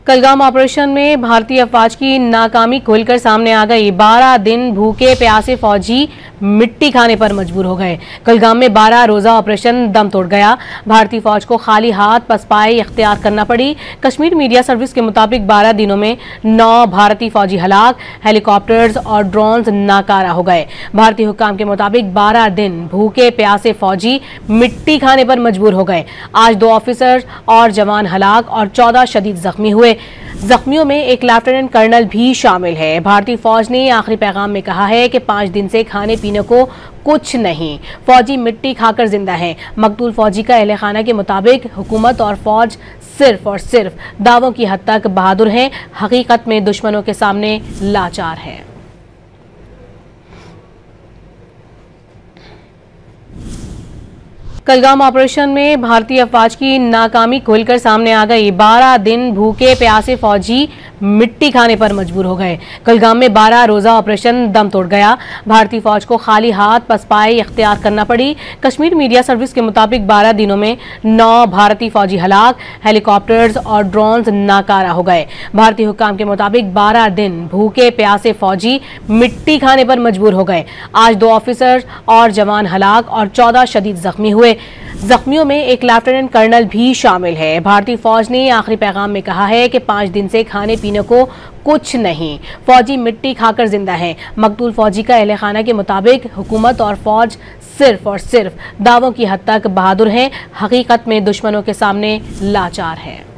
Kulgam operation में भारतीय अफवाज की नाकामी खुलकर सामने आ गई। 12 दिन भूखे प्यासे फौजी मिट्टी खाने पर मजबूर हो गए। कलगाम में 12 रोजा ऑपरेशन दम तोड़ गया। भारतीय फौज को खाली हाथ पसपाई इख्तियार करना पड़ी। कश्मीर मीडिया सर्विस के मुताबिक 12 दिनों में 9 भारतीय फौजी हलाक, हेलीकॉप्टर्स और ड्रोन्स नाकारा हो गए। भारतीय हुक्काम के मुताबिक 12 दिन भूखे प्यासे फौजी मिट्टी खाने पर मजबूर हो गए। आज 2 ऑफिसर और जवान हलाक और 14 शदीद जख्मी हुए। जख्मियों में एक लेफ्टिनेंट कर्नल भी शामिल है। भारतीय फौज ने आखिरी पैगाम में कहा है कि 5 दिन से खाने पीने को कुछ नहीं, फौजी मिट्टी खाकर जिंदा है। मकतूल फौजी का अहले खाना के मुताबिक हुकूमत और फौज सिर्फ और सिर्फ दावों की हद तक बहादुर हैं, हकीकत में दुश्मनों के सामने लाचार है। कलगाम ऑपरेशन में भारतीय अफवाज की नाकामी खुलकर सामने आ गई। 12 दिन भूखे प्यासे फौजी मिट्टी खाने पर मजबूर हो गए। कलगाम में 12 रोजा ऑपरेशन दम तोड़ गया। भारतीय फौज को खाली हाथ पसपाई इख्तियार करना पड़ी। कश्मीर मीडिया सर्विस के मुताबिक 12 दिनों में 9 भारतीय फौजी हलाक, हेलीकॉप्टर्स और ड्रोन्स नाकारा हो गए। भारतीय हुक्काम के मुताबिक 12 दिन भूखे प्यासे फौजी मिट्टी खाने पर मजबूर हो गए। आज 2 ऑफिसर और जवान हलाक और 14 शदीद जख्मी हुए। जख्मियों में एक लेफ्टिनेंट कर्नल भी शामिल है। भारतीय फौज ने आखिरी पैगाम में कहा है कि 5 दिन से खाने पीने को कुछ नहीं, फौजी मिट्टी खाकर जिंदा है। मकतूल फौजी का अहले खाना के मुताबिक हुकूमत और फौज सिर्फ और सिर्फ दावों की हद तक बहादुर हैं, हकीकत में दुश्मनों के सामने लाचार है।